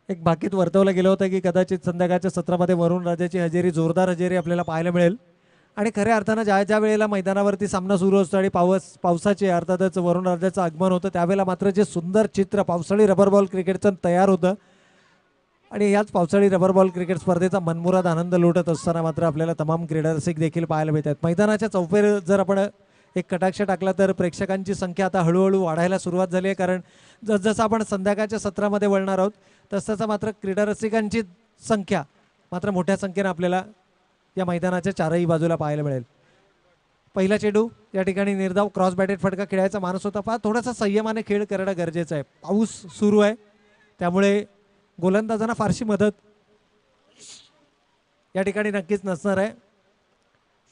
एक भाकीत वर्तवलं गेलं होतं की कदाचित संध्याकाळच्या सत्रामध्ये वरुण राजाची हजेरी, जोरदार हजेरी आपल्याला पाहायला मिळेल. आणि खऱ्या अर्थानं ज्या ज्या वेळेला मैदानावरती सामना सुरू असतो आणि पावसाचे अर्थातच वरुण राजाचं आगमन होतं, त्यावेळेला मात्र जे सुंदर चित्र पावसाळी रबर बॉल क्रिकेटचं तयार होतं. आणि याच पावसाळी रबर बॉल क्रिकेट स्पर्धेचा मनमुराद आनंद लुटत असताना मात्र आपल्याला तमाम क्रीडा रसिक देखील पाहायला मिळतात. मैदानाच्या चौफेर जर आपण एक कटाक्ष टाकला तर प्रेक्षकांची संख्या आता हळूहळू वाढायला सुरुवात झाली आहे. कारण जसजसं आपण संध्याकाळच्या सत्रामध्ये वळणार आहोत तसतसं मात्र क्रीडा रसिकांची संख्या मात्र मोठ्या संख्येने आपल्याला या मैदानाच्या चारही बाजूला पाहायला मिळेल. पहिला चेंडू या ठिकाणी निर्धाव क्रॉस बॅटेड फटका खेळायचा माणूस होता. पहा थोडासा संयमाने खेळ करणं गरजेचं आहे. पाऊस सुरू आहे त्यामुळे गोलंदाजांना फारशी मदत या ठिकाणी नक्कीच नसणार आहे.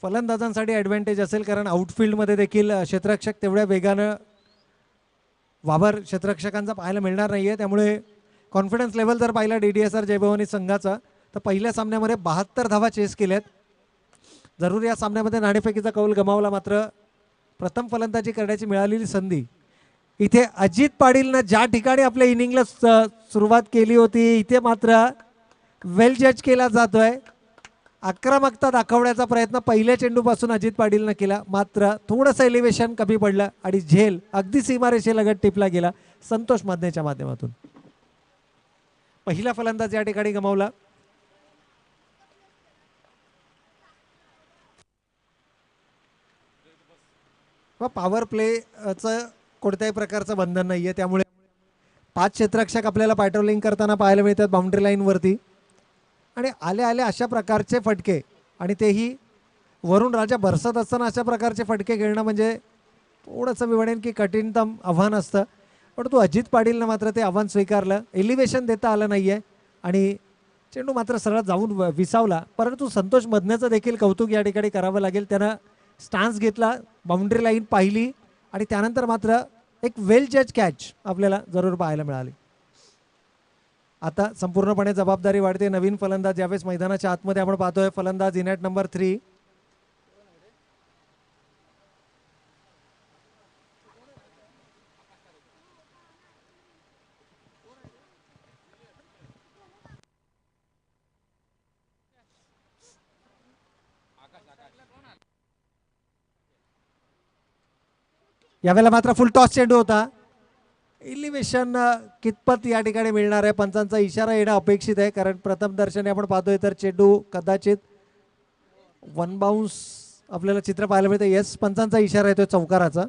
फलंदाजांसाठी ॲडव्हान्टेज असेल कारण आउटफील्डमध्ये देखील क्षेत्ररक्षक तेवढ्या वेगानं वावर क्षेत्ररक्षकांचा पाहायला मिळणार नाही आहे. त्यामुळे कॉन्फिडन्स लेवल जर पाहिला DDSR जयभवानी संघाचा तर पहिल्या सामन्यामध्ये 72 धावा चेस केल्यात. जरूर या सामन्यामध्ये नाणेफेकीचा कौल गमावला मात्र प्रथम फलंदाजी करण्याची मिळालेली संधी इथे अजित पाटीलनं ज्या ठिकाणी आपल्या इनिंगला सुरुवात केली होती इथे मात्र वेल जज केला जातोय. आक्रमकता दाखवण्याचा प्रयत्न पहिल्या चेंडूपासून अजित पाटीलनं केला मात्र थोडंसं एलिव्हेशन कमी पडलं आणि झेल अगदी सीमारेषेलगत टिपला गेला संतोष मादनेच्या माध्यमातून. पहिला फलंदाज या ठिकाणी गमावला. पॉवर प्लेचं कोणत्याही प्रकारचं बंधन नाहीये त्यामुळे 5 क्षेत्ररक्षक आपल्याला पॅट्रोलिंग करताना पाहायला मिळतात बाउंड्री लाईनवरती. आणि आले आले अशा प्रकारचे फटके आणि तेही वरुण राजा बरसत असताना अशा प्रकारचे फटके खेळणं म्हणजे थोडंसं मी म्हणेन की कठीणतम आव्हान असतं. पण तो अजित पाटीलनं मात्र ते आव्हान स्वीकारलं. एलिव्हेशन देता आलं नाही आहे आणि चेंडू मात्र सरळ जाऊन विसावला. परंतु संतोष मदनेचं देखील कौतुक या ठिकाणी करावं लागेल. त्यानं स्टान्स घेतला, बाउंड्री लाईन पाहिली आणि त्यानंतर मात्र एक वेल जज कॅच आपल्याला जरूर पाहायला मिळाली. आता संपूर्णपणे जबाबदारी वाढते. नवीन फलंदाज यावेळेस मैदानाच्या आतमध्ये आपण पाहतोय. फलंदाज इन ॲट नंबर 3 यावेळेला मात्र फुल टॉस चेंडू होता. इलिव्हेशन कितपत या ठिकाणी मिळणार आहे पंचांचा इशारा येणं अपेक्षित आहे कारण प्रथम दर्शनी आपण पाहतोय तर चेंडू कदाचित वन बाउन्स आपल्याला चित्र पाहायला मिळतं. येस पंचांचा इशारा येतोय चौकाराचा.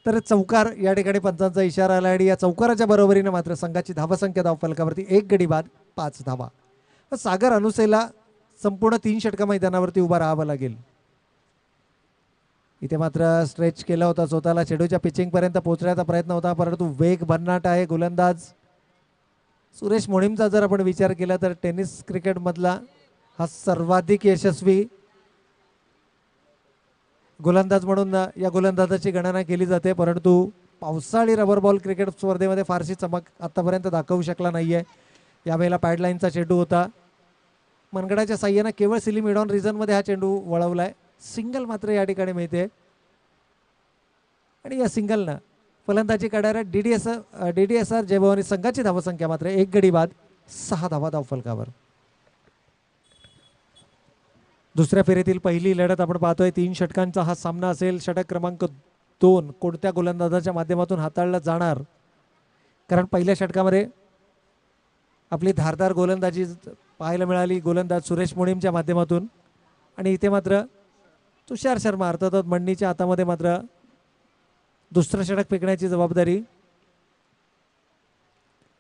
तर चौकार या ठिकाणी पंचांचा इशारा आला आणि या चौकाराच्या बरोबरीने मात्र संघाची धावसंख्या धावफलकावरती 1 गडी बाद 5 धावा. सागर अनुसेला संपूर्ण 3 षटका मैदानावरती उभा राहावं लागेल. इथे मात्र स्ट्रेच केला होता स्वतःला. चेंडूच्या पिचिंग पर्यंत पोहोचण्याचा प्रयत्न होता परंतु वेग भन्नाट आहे. गोलंदाज सुरेश मोहीमचा जर आपण विचार केला तर टेनिस क्रिकेटमधला हा सर्वाधिक यशस्वी गोलंदाज म्हणून या गोलंदाजाची गणना केली जाते. परंतु पावसाळी रबर बॉल क्रिकेट स्पर्धेमध्ये फारशी चमक आतापर्यंत दाखवू शकला नाहीये. यावेळेला पॅडलाईनचा चेंडू होता. मनगडाच्या साह्यानं केवळ सिली मिडॉन रिझनमध्ये हा चेंडू वळवलाय. सिंगल मात्र या ठिकाणी मिळते आणि या सिंगलनं फलंदाजी करणाऱ्या DDSR जयभवानी संघाची धावसंख्या मात्र 1 गडी बाद 6 धावा धावफलकावर. दुसऱ्या फेरीतील पहिली लढत आपण पाहतोय. 3 षटकांचा हा सामना असेल. षटक क्रमांक 2 कोणत्या गोलंदाजाच्या माध्यमातून हाताळला जाणार कारण पहिल्या षटकामध्ये आपली धारदार गोलंदाजी पाहायला मिळाली गोलंदाज सुरेश मोहीमच्या माध्यमातून आणि इथे मात्र तुषार शर्मा अर्थातच मंडीच्या हातामध्ये मात्र दुसरं षटक फेकण्याची जबाबदारी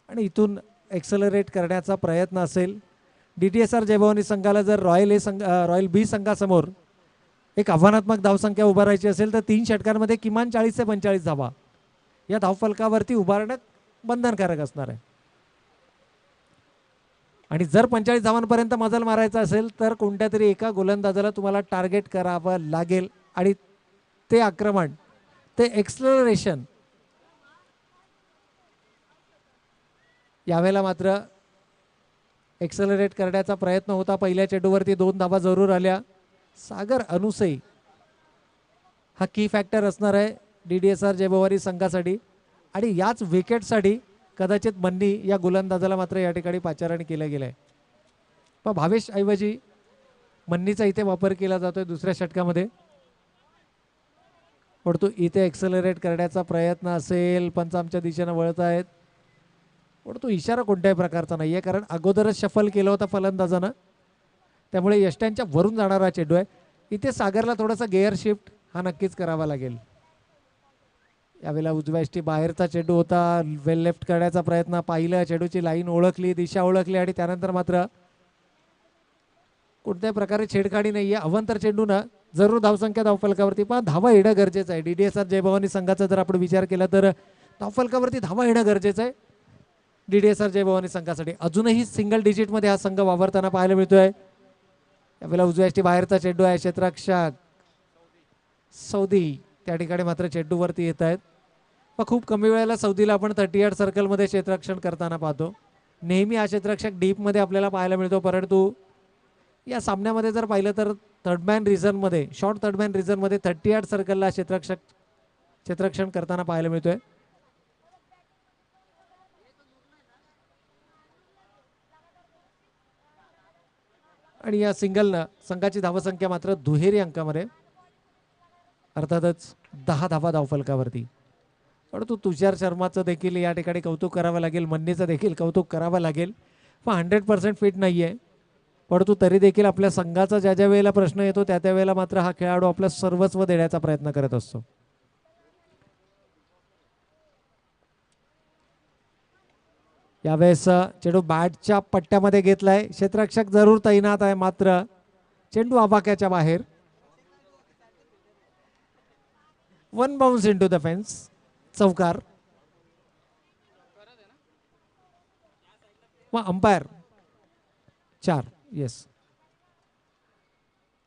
आणि इथून एक्सेलरेट करण्याचा प्रयत्न असेल. DDSR जयभवानी संघाला जर रॉयल बी संघासमोर एक आव्हानात्मक धावसंख्या उभारायची असेल तर 3 षटकांमध्ये किमान 40 ते 45 धावा या धावफलकावरती उभारणं बंधनकारक असणार आहे. आणि जर 45 धावांपर्यंत मजल मारायचा असेल तर कोणत्या तरी एका गोलंदाजाला तुम्हाला टार्गेट करावं लागेल आणि ते आक्रमण ते एक्सलरेशन यावेळेला मात्र एक्सेलरेट करण्याचा प्रयत्न होता. पहिल्या चेंडूवरती 2 धावा जरूर आल्या. सागर अनुसई हा की फॅक्टर असणार आहे DDSR जयभवानी संघासाठी आणि याच विकेटसाठी कदाचित मन्नी या गोलंदाजाला मात्र या ठिकाणी पाचारण केलं गेलंय. पण भावेश ऐवजी मन्नीचा इथे वापर केला जातोय दुसऱ्या षटकामध्ये. परंतु इथे एक्सेलरेट करण्याचा प्रयत्न असेल. पंच आमच्या दिशेने वळत आहेत. परंतु इशारा कोणत्याही प्रकारचा नाही आहे कारण अगोदरच शफल केलं होतं फलंदाजानं. त्यामुळे यष्ट्यांच्या वरून जाणारा चेंडू आहे. इथे सागरला थोडासा गिअर शिफ्ट हा नक्कीच करावा लागेल. यावेळेला उजव्या यष्टी बाहेरचा चेंडू होता. वेल लेफ्ट करण्याचा प्रयत्न पाहिलं. चेंडूची लाईन ओळखली, दिशा ओळखली आणि त्यानंतर मात्र कोणत्याही प्रकारे छेडखाडी नाहीये. अवंतर चेंडूनं जरूर धावसंख्या धावफलकावरती पण धावा येणं गरजेचं आहे. DDSR जयभवानी संघाचा जर आपण विचार केला तर धावफलकावरती धावा येणं गरजेचं आहे DDSR जयभवानी संघासाठी. अजूनही सिंगल डिजिटमध्ये हा संघ वावरताना पाहायला मिळतोय. यावेळेला उजव्या यष्टी बाहेरचा चेंडू आहे. क्षेत्ररक्षक सौदी त्या ठिकाणी मात्र चेंडूवरती येत आहेत. पण खूप कमी वेळेला सौदीला आपण 38 सर्कलमध्ये क्षेत्ररक्षण करताना पाहतो. नेहमी हा क्षेत्ररक्षक डीपमध्ये आपल्याला पाहायला मिळतो. परंतु या सामन्यामध्ये जर पाहिलं तर थर्डमॅन रिझनमध्ये शॉर्ट थर्डमॅन रिझनमध्ये 38 सर्कलला क्षेत्ररक्षण करताना पाहायला मिळतोय. आणि या सिंगलनं संघाची धावसंख्या मात्र दुहेरी अंकामध्ये अर्थातच 10 धावा धावफलकावरती. परंतु तुषार शर्माचं देखील या ठिकाणी कौतुक करावं लागेल. मन्नीचं देखील कौतुक करावं लागेल. पण 100% फिट नाही आहे. परंतु तरी देखील आपल्या संघाचा ज्या ज्या वेळेला प्रश्न येतो त्या त्या वेळेला मात्र हा खेळाडू आपलं सर्वस्व देण्याचा प्रयत्न करत असतो. यावेळेस चेंडू बॅटच्या पट्ट्यामध्ये घेतलाय. क्षेत्ररक्षक जरूर तैनात आहे मात्र चेंडू आबाक्याच्या बाहेर. 1 बाउन्स इंटू द फेन्स. चौकार. मग अंपायर 4. येस.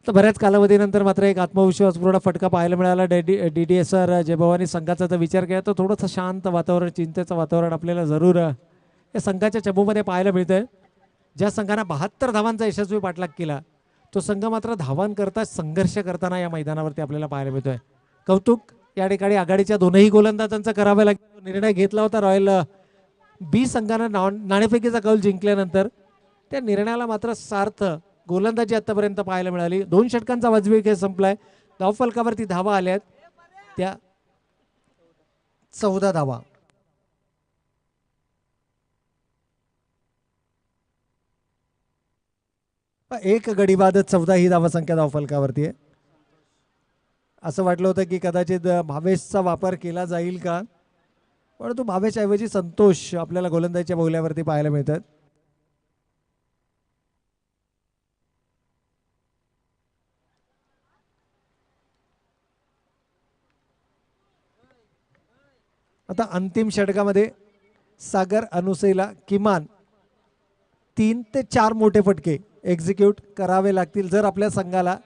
तर बऱ्याच कालावधीनंतर मात्र एक आत्मविश्वासपूर्ण फटका पाहायला मिळाला. DDSR जयभवानी संघाचा जर विचार केला तर थोडंसं शांत वातावरण, चिंतेचं वातावरण आपल्याला जरूर या संघाच्या चमूमध्ये पाहायला मिळतंय. ज्या संघाने 72 धावांचा यशस्वी पाठलाग केला तो संघ मात्र धावांकरता संघर्ष करताना या मैदानावरती आपल्याला पाहायला मिळतोय. कौतुक या ठिकाणी आघाडीच्या दोनही गोलंदाजांचा करावा लागेल. निर्णय घेतला होता रॉयल बी संघानं नाणेफेकीचा कौल जिंकल्यानंतर त्या निर्णयाला मात्र सार्थ गोलंदाजी आतापर्यंत पाहायला मिळाली. 2 षटकांचा वाजवी खेळ संपलाय. धावफलकावरती धावा आल्यात त्या 14 धावा. एक गडी बाद 14 ही धावसंख्या धावफलकावरती आहे. असं वाटलं होतं की कदाचित भावेशचा वापर केला जाईल का, परंतु भावेश ऐवजी संतोष आपल्याला गोलंदाजीच्या बोगल्यावरती पाहायला मिळतात. आता अंतिम षटकामध्ये सागर अनुसेला किमान 3 ते 4 मोठे फटके एक्झिक्यूट करावे लागतील जर आपल्या संघाला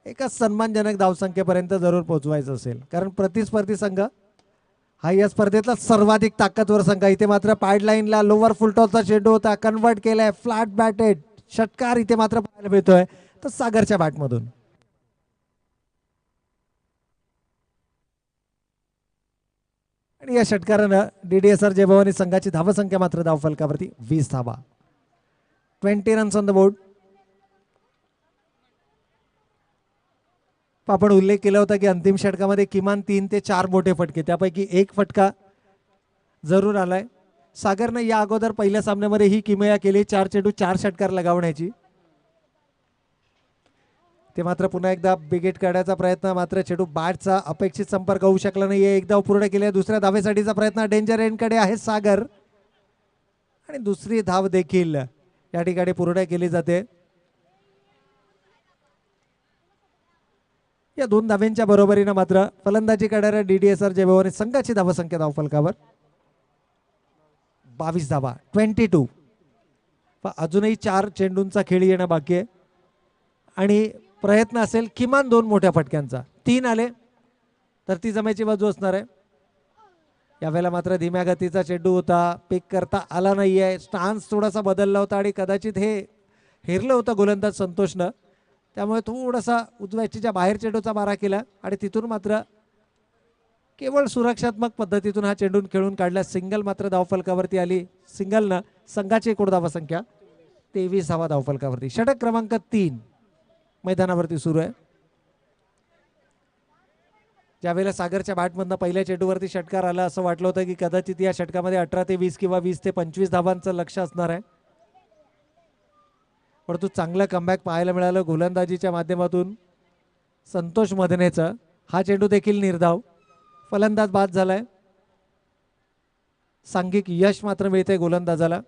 एका सन्मानजनक धावसंख्येपर्यंत जरूर पोहोचवायचं असेल. कारण प्रतिस्पर्धी संघ हा या स्पर्धेतला सर्वाधिक ताकदवर संघ. इथे मात्र पॅडलाईनला लोअर फुलटॉसचा चेंडू होता, कन्वर्ट केलाय फ्लॅट बॅटेड. षटकार इथे मात्र पाहायला मिळतोय तर सागरच्या बॅटमधून. आणि या षटकारानं DDSR जयभवानी संघाची धावसंख्या मात्र धावफलकावरती 20 धावा. 20 रन्स ऑन द बोर्ड. आपण उल्लेख केला होता की अंतिम षटकामध्ये किमान 3 ते 4 मोठे फटके, त्यापैकी एक फटका जरूर आलाय. सागरनं या अगोदर पहिल्या सामन्यामध्ये ही किमया केली 4 चेंडू 4 षटकार लगावण्याची. ते मात्र पुन्हा एकदा बिगेट काढायचा प्रयत्न, मात्र चेंडू बॅटचा अपेक्षित संपर्क होऊ शकला नाहीये. एक धाव पूर्ण केले. दुसऱ्या धावेसाठीचा प्रयत्न डेंजर एंडकडे आहे सागर आणि दुसरी धाव देखील या ठिकाणी पूर्ण केली जाते. या 2 धाव्यांच्या बरोबरीनं मात्र फलंदाजी करणाऱ्या DDSR जयभवानी संघाची धावसंख्या धावफलकावर 22 धावा. 22. अजूनही 4 चेंडूंचा खेळ येणं बाकी आहे आणि प्रयत्न असेल किमान 2 मोठ्या फटक्यांचा. 3 आले तर ती जमायची बाजू असणार आहे. यावेळेला मात्र धीम्या गतीचा चेंडू होता, पिक करता आला नाहीये. स्टान्स थोडासा बदलला होता आणि कदाचित हे हेरलं होतं गोलंदाज संतोषनं, त्यामुळे थोडासा उजव्याच्या बाहेर चेंडूचा मारा केला आणि तिथून मात्र केवळ सुरक्षात्मक पद्धतीतून हा चेंडून खेळून काढला. सिंगल मात्र धावफलकावरती आली. सिंगलनं संघाची एकूण धावसंख्या 23 धावा धावफलकावरती. षटक क्रमांक 3 मैदानावरती सुरू आहे. ज्यावेळेला सागरच्या बॅटमधनं पहिल्या चेंडूवरती षटकार आला असं वाटलं होतं की कदाचित या षटकामध्ये 18 ते 20 किंवा 20 ते 25 धावांचं लक्ष असणार आहे, परंतु चांगलं कमबॅक पाहायला मिळालं गोलंदाजीच्या माध्यमातून संतोष मधनेचं. हा चेंडू देखील निर्धाव, फलंदाज बाद झालाय. सांघिक यश मात्र मिळते गोलंदाजाला.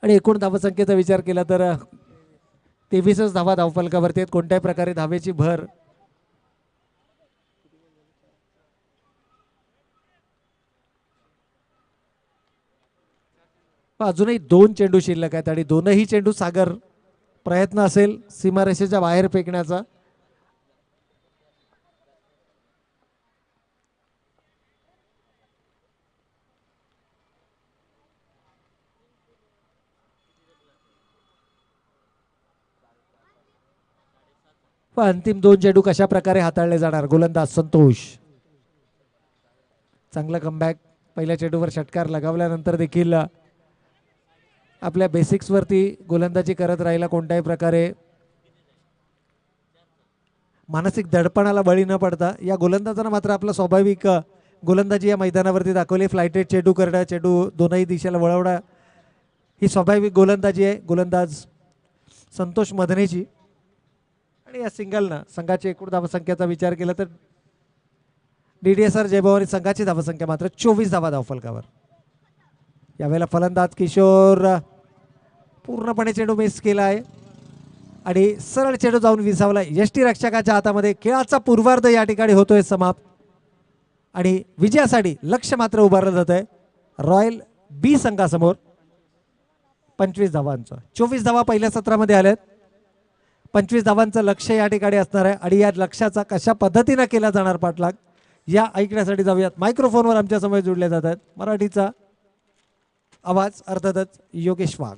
आणि एकूण धावसंख्येचा विचार केला तर 23च धावा धावफलकावरती आहेत. कोणत्याही प्रकारे धावेची भर अजूनही 2 चेंडू शिल्लक आहेत आणि दोनही चेंडू सागर प्रयत्न असेल सीमारेषेच्या बाहेर फेकण्याचा. अंतिम 2 चेंडू कशा प्रकारे हाताळले जाणार. गोलंदाज संतोष, चांगला कमबॅक. पहिल्या चेंडूवर षटकार लगावल्यानंतर देखील आपल्या बेसिक्स वरती गोलंदाजी करत राहिला. कोणत्याही प्रकारे मानसिक दडपणाला बळी न पडता या गोलंदाजानं मात्र आपलं स्वाभाविक गोलंदाजी या मैदानावरती दाखवली. फ्लायटेड चेंडू करणं, चेंडू दोनही दिशेला वळवणं ही स्वाभाविक गोलंदाजी आहे गोलंदाज संतोष मधनेची. आणि या सिंगलनं संघाची एकूण धावसंख्येचा विचार केला तर DDSR जयभवानी संघाची धावसंख्या मात्र 24 धावा धावफलकावर. यावेळेला फलंदाज किशोर पूर्णपणे चेंडू मिस केला आहे आणि सरळ चेंडू जाऊन विसावला यष्टीरक्षकाच्या हातामध्ये. खेळाचा पूर्वार्ध या ठिकाणी होतोय समाप्त आणि विजयासाठी लक्ष मात्र उभारलं जात आहे रॉयल बी संघासमोर. 25 धावांचं 24 धावा पहिल्या सत्रामध्ये आल्यात. 25 धावांचं लक्ष या ठिकाणी असणार आहे आणि या लक्ष्याचा कशा पद्धतीने केला जाणार पाठलाग या ऐकण्यासाठी जाऊयात. मायक्रोफोनवर आमच्या समोर जोडले जातात मराठीचा आवाज अर्थातच योगेश वाघ.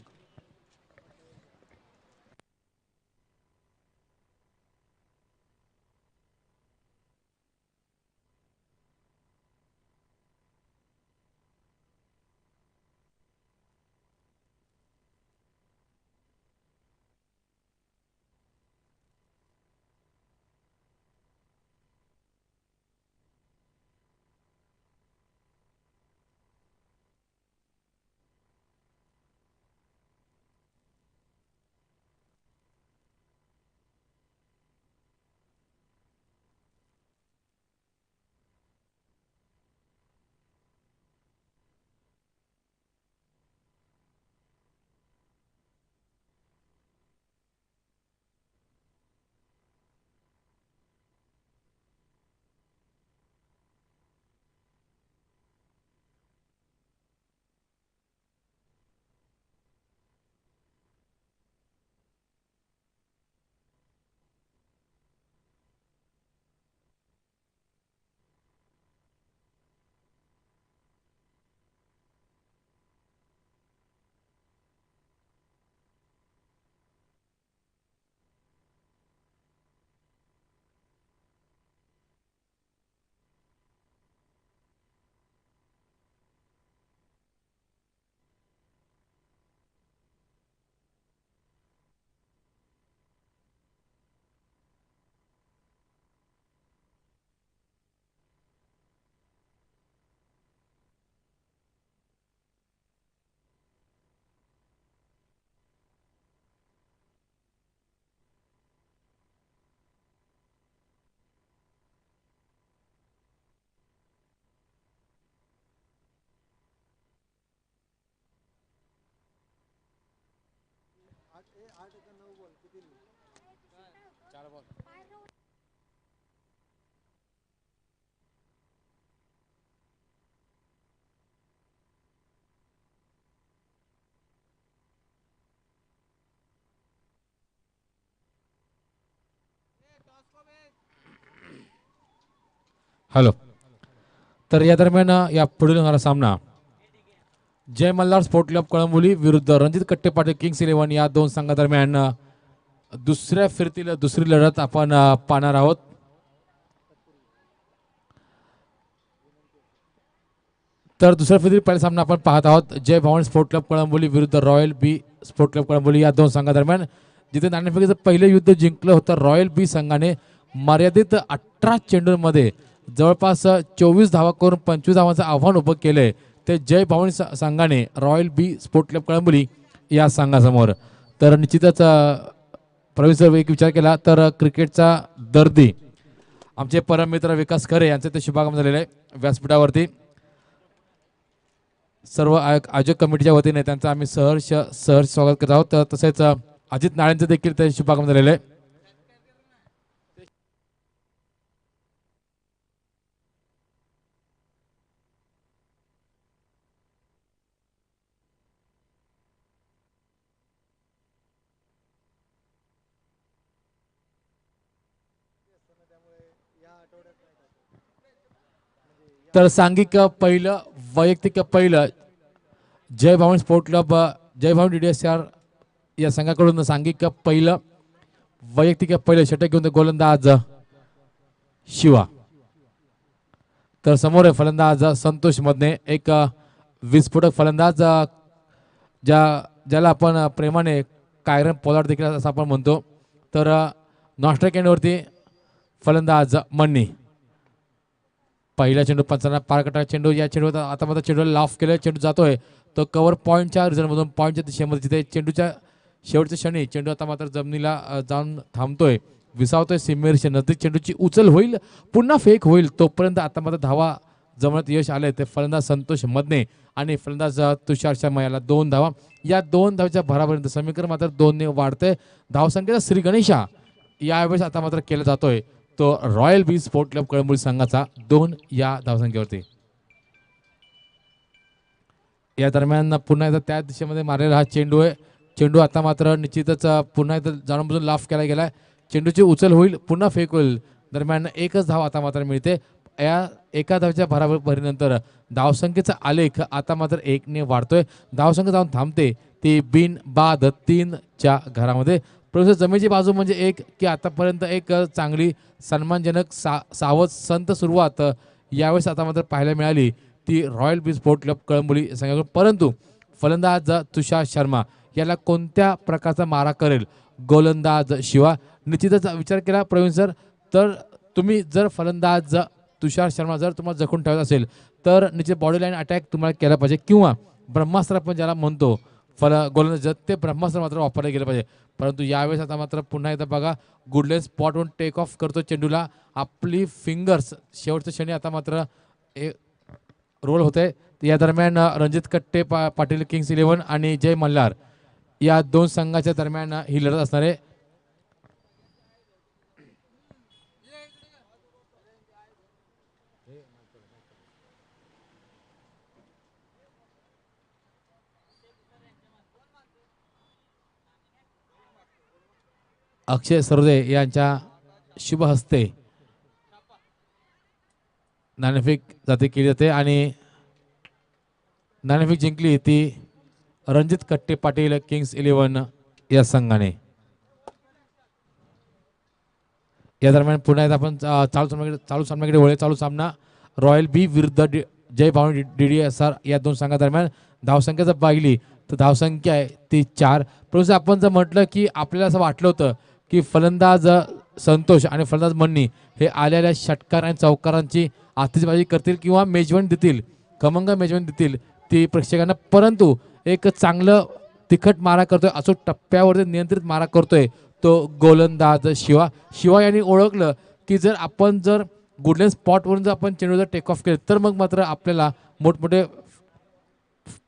हॅलो. तर या दरम्यान या पुढील होणारा सामना जय मल्हार स्पोर्ट क्लब कळंबोली विरुद्ध रणजित कट्टे पाटील किंग्स 11 या दोन संघादरम्यान दुसऱ्या फिरतील दुसरी लढत आपण पाहणार आहोत. तर दुसऱ्या फिरतील पहिला सामना आपण पाहत आहोत जय भवानी स्पोर्ट क्लब कळंबोली विरुद्ध रॉयल बी स्पोर्ट क्लब कळंबोली या दोन संघादरम्यान, जिथे नाणेफेकीचं पहिलं युद्ध जिंकलं होतं रॉयल बी संघाने मर्यादित 18 चेंडूंमध्ये जवळपास 24 धावा करून 25 धावांचं आव्हान उभं केलंय ते जय भवानी संघाने रॉयल बी स्पोर्ट क्लब कळंबोली या संघासमोर. तर निश्चितच प्रवीण सर एक विचार केला तर क्रिकेटचा दर्दी आमचे परम मित्र विकास खरे यांचे ते शुभागमन झालेले आहे व्यासपीठावरती. सर्व आयोजक कमिटीच्या वतीने त्यांचं आम्ही सहर्ष स्वागत करत आहोत. तसेच अजित नाळेंचं देखील ते शुभागमन झालेलं आहे. तर सांघिक पहिलं वैयक्तिक पहिलं जय भवानी स्पोर्ट क्लब जय भवानी DDSR या संघाकडून सांघिक पहिलं वैयक्तिक पहिलं षटक घेऊन गोलंदाज शिवा. तर समोर फलंदाज संतोष मधने एक विस्फोटक फलंदाज ज्याला आपण प्रेमाने कायरन पोलार्ड देखील असं आपण म्हणतो. तर नॉस्ट्राईक एंडवरती फलंदाज मन्नी. पहिला चेंडू पंचांना पार कटा चेंडू या चेंडूवर आता मात्र चेंडूला लाफ केलं, चेंडू जातोय तो कव्हर पॉईंटच्या रिझल्टमधून पॉईंटच्या दिशेमध्ये जिथे चेंडूच्या शेवटच्या क्षणी चेंडू आता मात्र जमिनीला जाऊन थांबतोय, विसावतोय सीमेरेषे नजदीक, चेंडूची उचल होईल पुन्हा फेक होईल तोपर्यंत आता मात्र धावा जमण्यात यश आले ते फलंदाज संतोष मधने आणि फलंदाज तुषार शर्मा याला 2 धावा. या 2 धावाच्या भरापर्यंत समीकरण मात्र 2 ने वाढतंय. धावसंख्येचा श्री गणेशा यावेळेस आता मात्र केला जातोय तो रॉयल बी स्पोर्ट क्लब कळंबोली संघाचा 2 या धावसंख्येवरती. या दरम्यान पुन्हा एकदा त्या दिशेमध्ये मारलेला हा चेंडू आहे. चेंडू आता मात्र निश्चितच पुन्हा एकदा जाणून बुजून लाफ केला गेलाय, चेंडूची उचल होईल पुन्हा फेक होईल दरम्यान एकच धाव आता मात्र मिळते. या एका धावच्या भराभरीनंतर धावसंख्येचा आलेख आता मात्र 1 ने वाढतोय. धावसंख्या जाऊन थांबते ती बिन बाद 3च्या घरामध्ये. प्रोसेस जमेची बाजू म्हणजे एक की आतापर्यंत एक चांगली सन्मानजनक सावध संत सुरुवात यावेळेस आता मात्र पाहायला मिळाली ती रॉयल बी स्पोर्ट क्लब कळंबोली संघाकडून. परंतु फलंदाज तुषार शर्मा याला कोणत्या प्रकारचा मारा करेल गोलंदाज शिवा निश्चितच विचार केला प्रवीण सर. तर तुम्ही जर फलंदाज तुषार शर्मा जर तुम्हाला जखून ठेवत असेल तर निश्चित बॉडी लाईन अटॅक तुम्हाला केला पाहिजे किंवा ब्रह्मास्त्र आपण ज्याला म्हणतो गोलंदाज ते ब्रह्मास्त्र मात्र वापरले गेलं पाहिजे. परंतु यावेळेस आता मात्र पुन्हा एकदा बघा गुडलेन स्पॉटवरून टेक ऑफ करतो चेंडूला, आपली फिंगर्स शेवटच्या क्षणी आता मात्र रोल होते. या दरम्यान रणजित कट्टे पाटील किंग्स 11 आणि जय मल्हार या 2 संघाच्या दरम्यान ही लढत असणार आहे. अक्षय सरोदे यांच्या शुभ हस्ते नाणेफेक जाते केली जाते आणि नाणेफेक जिंकली ती रणजित कट्टे पाटील किंग्स 11 या संघाने. या दरम्यान पुन्हा एकदा आपण चालू सामन्याकडे वळे. चालू सामना रॉयल बी विरुद्ध जय भवानी DDSR या 2 संघादरम्यान. धावसंख्या जर पाहिली तर धावसंख्या आहे ती 4. परंतु आपण जर म्हटलं की आपल्याला असं वाटलं होतं की फलंदाज संतोष आणि फलंदाज मन्नी हे आलेल्या षटकार आणि चौकारांची आतिषबाजी करतील किंवा मेजवानी देतील, खमंग मेजवानी देतील ती प्रेक्षकांना. परंतु एक चांगलं तिखट मारा करतोय, अचूक टप्प्यावरती नियंत्रित मारा करतोय तो गोलंदाज शिवा यांनी ओळखलं की जर आपण जर गुडलेन स्पॉटवरून जर आपण चेंडू जर टेक ऑफ केले तर मग मात्र आपल्याला मोठमोठे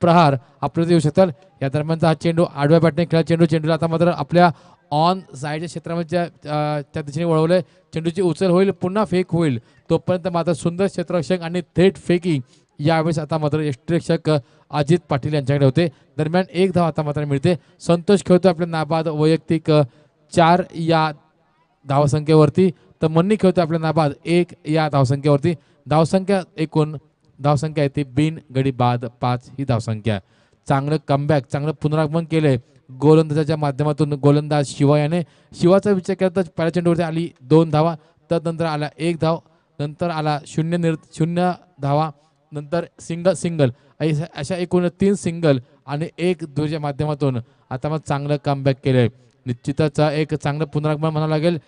प्रहार आपल्याला येऊ शकतात. या दरम्यानचा हा चेंडू आडव्या बॅटने खेळला चेंडूला आता मात्र आपल्या ऑन साईडच्या क्षेत्रामध्ये त्या दिशेने वळवलंय. चेंडूची उचल होईल पुन्हा फेक होईल तोपर्यंत मात्र सुंदर क्षेत्ररक्षक आणि थेट फेकी यावेळेस आता मात्र यष्टिरक्षक अजित पाटील यांच्याकडे होते. दरम्यान 1 धाव आता मात्र मिळते. संतोष खेळतो आपल्या नाबाद वैयक्तिक 4 या धावसंख्येवरती, तर मन्नी खेळतोय आपल्या नाबाद 1 या धावसंख्येवरती. धावसंख्या एकूण धावसंख्या आहे ती बिन गडी बाद 5 ही धावसंख्या. चांगलं कमबॅक, चांगलं पुनरागमन केलंय गोलंदाजाच्या माध्यमातून गोलंदाज शिवा याने. शिवाचा विचार केला तर पहिल्या चेंडूवरती आली 2 धावा, त्यानंतर आला 1 धाव, नंतर आला 0 धावा, नंतर सिंगल अशा एकूण 3 सिंगल आणि 1 दुहेरीच्या माध्यमातून आता मग चांगलं कमबॅक केलंय. निश्चितच एक चांगलं पुनरागमन म्हणावं लागेल.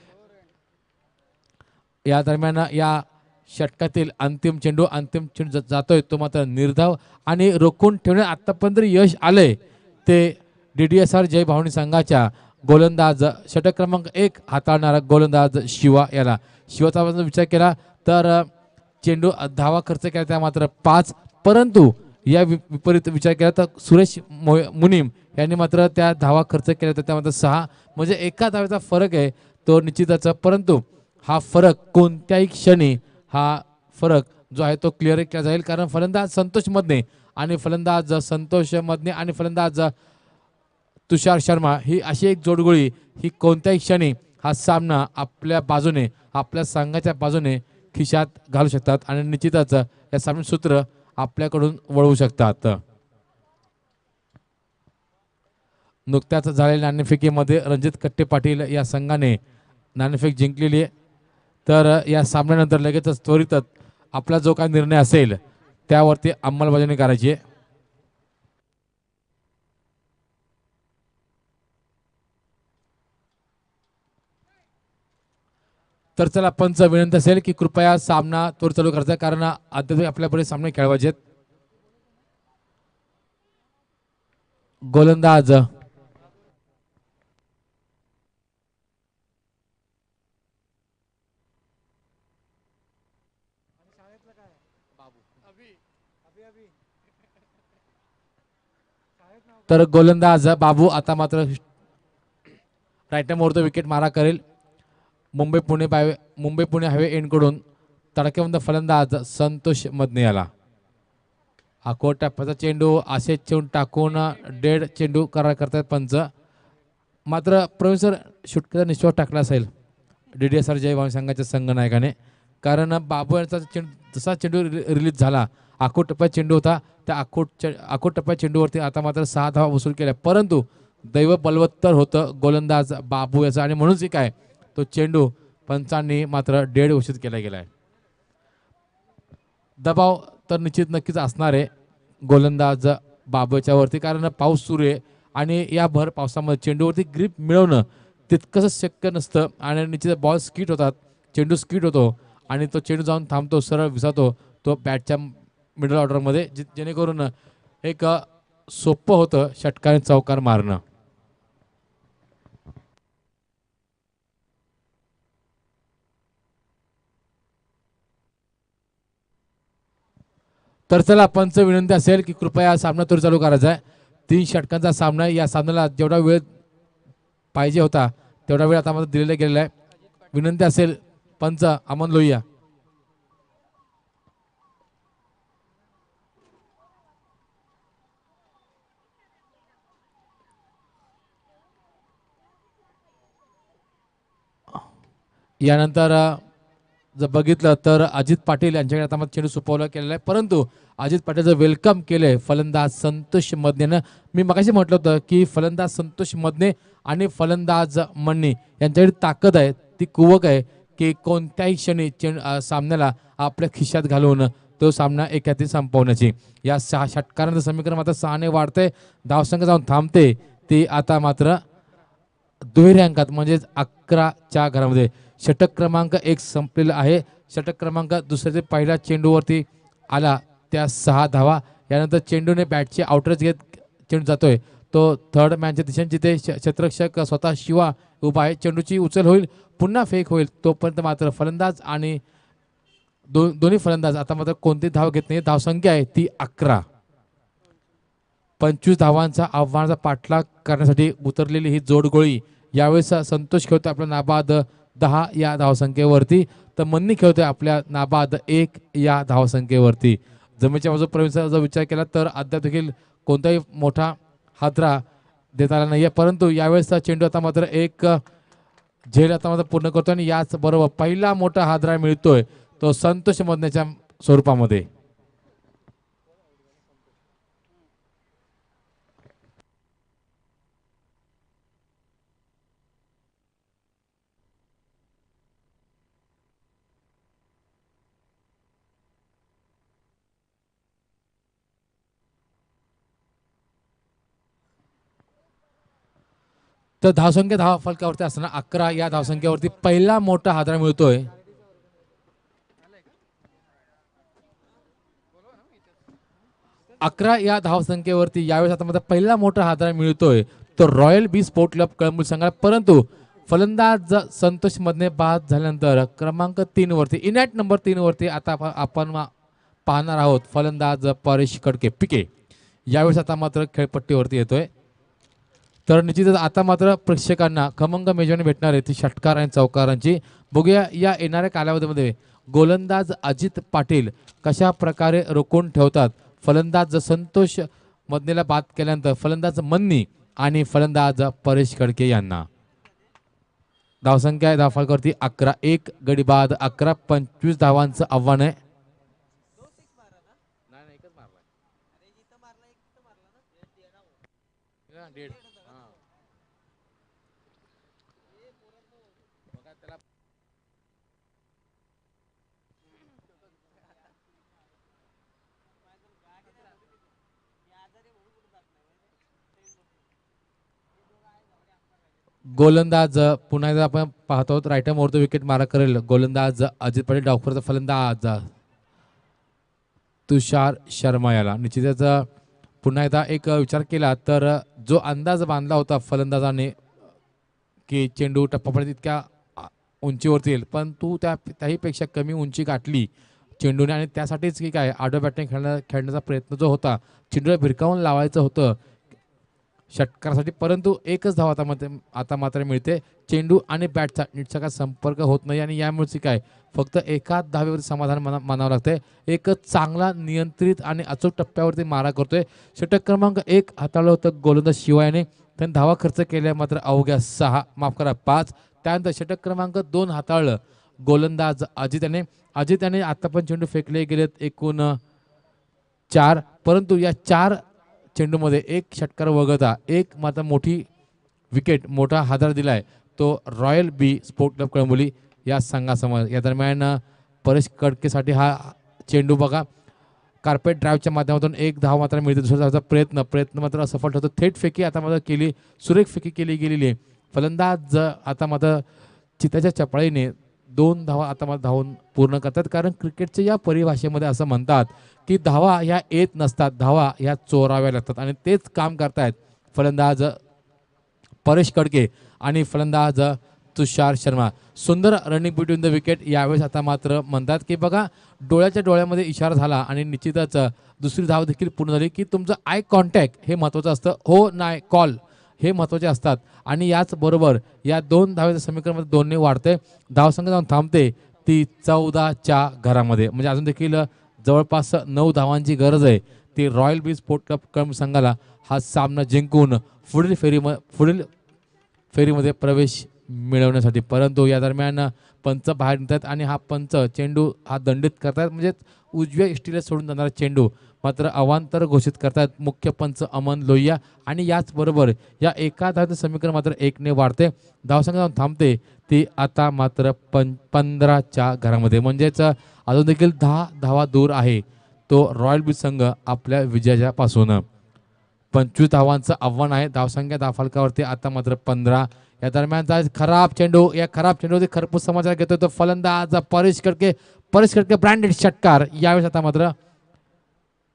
या दरम्यान या षटकातील अंतिम चेंडू जातोय तो मात्र निर्धाव आणि रोखून ठेवण्यात आतापर्यंत यश आलंय ते DDSR जय भावनी संघाच्या गोलंदाज षटक क्रमांक 1 हाताळणारा गोलंदाज शिवा याला. शिवाचा विचार केला तर चेंडू धावा खर्च केला त्या मात्र 5, परंतु या विपरीत विचार केला तर सुरेश मुनीम यांनी मात्र त्या धावा खर्च केल्या तर त्या मात्र 6, म्हणजे एका धावेचा फरक आहे तो निश्चितच. परंतु हा फरक कोणत्याही क्षणी हा फरक जो आहे तो क्लिअर केला जाईल, कारण फलंदाज संतोष मदने आणि फलंदाज तुषार शर्मा ही अशी एक जोडगोळी ही कोणत्याही क्षणी हा सामना आपल्या बाजूने, आपल्या संघाच्या बाजूने खिशात घालू शकतात आणि निश्चितच या सामन्याचे सूत्र आपल्याकडून वळवू शकतात. नुकत्याच झालेल्या नाणेफेकीमध्ये रणजित कट्टे पाटील या संघाने नाणेफेक जिंकलेली आहे. तर या सामन्यानंतर लगेचच त्वरितच आपला जो काही निर्णय असेल त्यावरती अंमलबजावणी करायची आहे. तर चला पंच विनंती असेल की कृपया सामना त्वरित चालू करायचा, कारण अद्याप आपल्यापुढे सामने खेळवायचे आहेत. गोलंदाज तर गोलंदाज बाबू आता मात्र राईट मोडतो विकेट मारा करेल. मुंबई पुणे हायवे एंडकडून तडकेबंद फलंदाज संतोष मदने याला. आकोट टप्प्याचा चेंडू असे चेंडू टाकून डेड चेंडू करतात पंच. मात्र प्रोफेसर शुटकेचा निश्चित टाकला असेल DDSR जय भावनी संघाच्या संघनायकाने, कारण बाबू यांचा जसा चेंडू रिलीज झाला आखोट टप्प्यात चेंडू होता, त्या आखोट टप्प्यात चेंडूवरती आता मात्र 6 धावा वसूल केल्या, परंतु दैव बलवत्तर होतं गोलंदाज बाबू याचा आणि म्हणूनच काय तो चेंडू पंचांनी मात्र डेड घोषित केला गेलाय. दबाव तर नक्कीच असणार आहे गोलंदाज बाबूच्या वरती, कारण पाऊस सुरू आहे आणि या भर पावसामध्ये चेंडूवरती ग्रीप मिळवणं तितकंच शक्य नसतं आणि निश्चित बॉल स्किट होतात, चेंडू स्किट होतो आणि तो चेंडू जाऊन थांबतो, सरळ विसातो तो बॅटच्या मिडल ऑर्डरमध्ये, जेणेकरून एक सोपं होतं षटकाने चौकार मारणं. तर चला पंच विनंती असेल की कृपया सामना त्वरित चालू करायचा आहे. 3 षटकांचा सामना, या सामन्याला जेवढा वेळ पाहिजे होता तेवढा वेळ आता मला दिलेला गेलेला आहे. विनंती असेल पंच अमन लोहिया. यानंतर जर बघितलं तर अजित पाटील यांच्याकडे आता चेंडू सुपवला केलेला आहे, परंतु अजित पाटीलचं वेलकम केलंय फलंदाज संतोष मदनेनं. मी मगाशी म्हटलं होतं की फलंदाज संतोष मदने आणि फलंदाज मन्नी यांच्याकडे ताकद आहे, ती कुवक आहे की कोणत्याही क्षणी सामन्याला आपल्या खिशात घालून तो सामना एकाती संपवण्याची. या 6 षटकारांचं समीकरण मात्र 6ने वाढतंय, धावसंख्या जाऊन थांबते ती आता मात्र दुहेरी अंकात म्हणजेच 11च्या घरामध्ये. षटक क्रमांक 1 संपलेला आहे. षटक क्रमांक दुसऱ्या पहिल्या चेंडूवरती आला त्या 6 धावा. यानंतर चेंडूने बॅटचे आउटरच घेत चेंडू जातोय तो थर्ड मॅनच्या दिशेने, जिथे क्षेत्ररक्षक स्वतः शिवा उभा आहे. चेंडूची उचल होईल, पुन्हा फेक होईल, तोपर्यंत मात्र फलंदाज आणि दोन्ही फलंदाज आता मात्र कोणती धाव घेत नाही. धावसंख्या आहे ती 11. 25 धावांचा आव्हानाचा पाठलाग करण्यासाठी उतरलेली ही जोडगोळी यावेळेस संतोष खेळतोय आपल्या नाबाद 10 या धावसंख्येवरती, तर मन्नी खेळतोय आपल्या नाबाद 1 या धावसंख्येवरती. जमेच्या बाजू प्रवीणचा जर विचार केला तर अद्याप देखील कोणताही मोठा हादरा देता आला नाहीये, परंतु यावेळेसचा चेंडू आता मात्र एक झेल आता मात्र पूर्ण करतोय आणि याच बरोबर पहिला मोठा हादरा मिळतोय तो संतोष मधण्याच्या स्वरूपामध्ये. तर धावसंख्या धावा फलकावरती असताना 11 या धावसंख्येवरती पहिला मोठा हादरा मिळतोय. अकरा या धावसंख्येवरती यावेळेस आता माझा पहिला मोठा हादरा मिळतोय तो रॉयल बी स्पोर्ट क्लब कळंबूर संघाला. परंतु फलंदाज संतोष मधने बाद झाल्यानंतर क्रमांक 3 वरती इनॅट नंबर 3 वरती आता आपण पाहणार आहोत फलंदाज परेश कडके पिके. यावेळेस आता मात्र खेळपट्टीवरती येतोय. तर निश्चितच आता मात्र प्रेक्षकांना खमंग मेजवानी भेटणार आहे ती षटकार आणि चौकारांची. बघूया या येणाऱ्या कालावधीमध्ये गोलंदाज अजित पाटील कशा प्रकारे रोखून ठेवतात फलंदाज संतोष मधनेला बाद केल्यानंतर फलंदाज मन्नी आणि फलंदाज परेश कडके यांना. धावसंख्या धावफलकावरती 11 एक गडी बाद 11-25 धावांचं आव्हान आहे. गोलंदाज पुन्हा एकदा आपण पाहतो राईट मोरतो विकेट मारा करेल गोलंदाज अजित पाटील. डावखुराचा फलंदाज तुषार शर्मा याला. निश्चितच पुन्हा एकदा एक विचार केला तर जो अंदाज बांधला होता फलंदाजाने की चेंडू टप्पापर्यंत इतक्या उंचीवरती येईल पण तू त्याहीपेक्षा कमी उंची गाठली चेंडूने आणि त्यासाठीच की काय आडव्या बॅटिंग खेळण्याचा प्रयत्न जो होता चेंडूला भिरकावून लावायचं होतं षटकारासाठी. परंतु एकच धाव आता मात्र मिळते. चेंडू आणि बॅटचा नीटसका संपर्क होत नाही आणि यामुळे काय फक्त एका धावेवरती समाधान मानावं लागतंय. एक चांगला नियंत्रित आणि अचूक टप्प्यावरती मारा करतोय. षटक क्रमांक 1 हाताळलं होतं गोलंदाज शिवायने. त्यांनी धावा खर्च केल्या मात्र अवघ्या 5. त्यानंतर षटक क्रमांक 2 हाताळलं गोलंदाज अजित याने आता पण चेंडू फेकले गेलेत एकूण 4. परंतु या 4 चेंडूमध्ये एक षटकार वगळता एक मात्र मोठी विकेट मोठा हादरा दिलाय तो रॉयल बी स्पोर्ट क्लब कळंबोली या संघासमोर. या दरम्यान परेश कडकेसाठी हा चेंडू बघा कार्पेट ड्राईव्हच्या माध्यमातून एक धाव मात्र मिळते. दुसऱ्या धावाचा प्रयत्न मात्र असफल ठरतो. थेट फेकी आता मात्र केली सुरेख फेकी केली गेलेली आहे. फलंदाज आता मात्र चिताच्या चपळीने 2 धावा आता मात्र धावून पूर्ण करतात. कारण क्रिकेटच्या या परिभाषेमध्ये असं म्हणतात की धावा ह्या येत नसतात धावा ह्या चोराव्या लागतात आणि तेच काम करतायत फलंदाज परेश कडके आणि फलंदाज तुषार शर्मा. सुंदर रनिंग बिटवीन द विकेट. यावेळेस आता मात्र म्हणतात की बघा डोळ्याच्या डोळ्यामध्ये इशारा झाला आणि निश्चितच दुसरी धाव देखील पूर्ण झाली की तुमचं आय कॉन्टॅक्ट हे महत्त्वाचं असतं. हो नाही कॉल हे महत्त्वाचे असतात आणि याच बरोबर या 2 धावेच्या समीकरणामध्ये 2ने वाढते. धावसंख्या जाऊन थांबते ती 14च्या घरामध्ये. म्हणजे अजून देखील जवळपास 9 धावांची गरज आहे ती रॉयल बी स्पोर्ट क्लब कळंब संघाला हा सामना जिंकून पुढील फेरीमध्ये प्रवेश मिळवण्यासाठी. परंतु या दरम्यान पंच बाहेर निघतात आणि हा पंच चेंडू हा दंडित करतात. म्हणजे उजव्या इष्टीला सोडून जाणारा चेंडू मात्र अवांतर घोषित करतात मुख्य पंच अमन लोहिया आणि याचबरोबर या एका धावेचं समीकरण मात्र 1ने वाढते. धावसंख्या जाऊन थांबते ती आता मात्र 15च्या घरामध्ये. म्हणजेच अजून देखील 10 धावा दूर आहे तो रॉयल बी संघ आपल्या विजयाच्या पासून. 25 धावांचं आव्हान आहे. धावसंख्या धावफलकावरती आता मात्र 15. या दरम्यानचा खराब चेंडू या खराब चेंडूवरती खरपूस समाचार घेतोय तो फलंदाज परेश कडके ब्रँडेड षटकार यावेळेस आता मात्र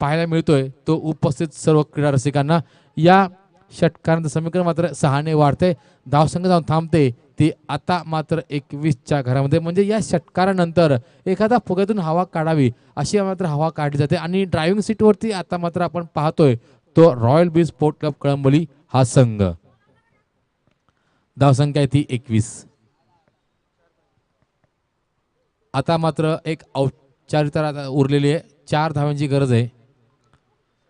पाहायला मिळतोय तो उपस्थित सर्व क्रीडा रसिकांना. या षटकारांचं समीकरण मात्र 6ने वाढते. धावसंख्या जाऊन थांबते ती आता मात्र 21च्या घरामध्ये. म्हणजे या षटकारानंतर एखादा फुग्यातून हवा काढावी अशी मात्र हवा काढली जाते आणि ड्रायव्हिंग सीटवरती आता मात्र आपण पाहतोय तो रॉयल बी स्पोर्ट क्लब कळंबोली हा संघ. धावसंख्या आहे ती 21. आता मात्र एक औपचारिकता उरलेली आहे. 4 धावांची गरज आहे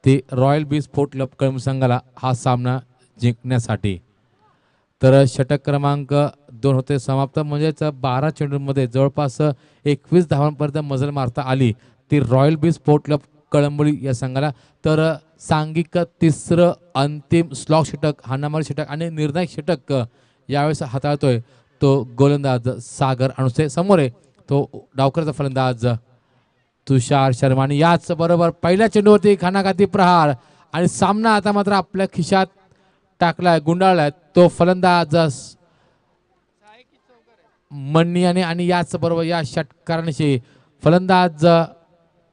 ती रॉयल बी स्पोर्ट क्लब कळंब संघाला हा सामना जिंकण्यासाठी. तर षटक क्रमांक 2 होते समाप्त. म्हणजेच 12 चेंडूंमध्ये जवळपास 21 धावांपर्यंत मजल मारता आली ती रॉयल बी स्पोर्ट क्लब कळंबोली या संघाला. तर सांघिक तिसरं अंतिम स्लॉग षटक, हाणामारी षटक आणि निर्णायक षटक यावेळेस हाताळतोय तो गोलंदाज सागर अणुसे. समोर आहे तो डावकरचा फलंदाज तुषार शर्मा. आणि याच बरोबर पहिल्या चेंडूवरती खानाघाती प्रहार आणि सामना आता मात्र आपल्या खिशात टाकलाय, गुंडाळलाय तो फलंदाज मन्नी आणि याच बरोबर या षटकारांशी फलंदाज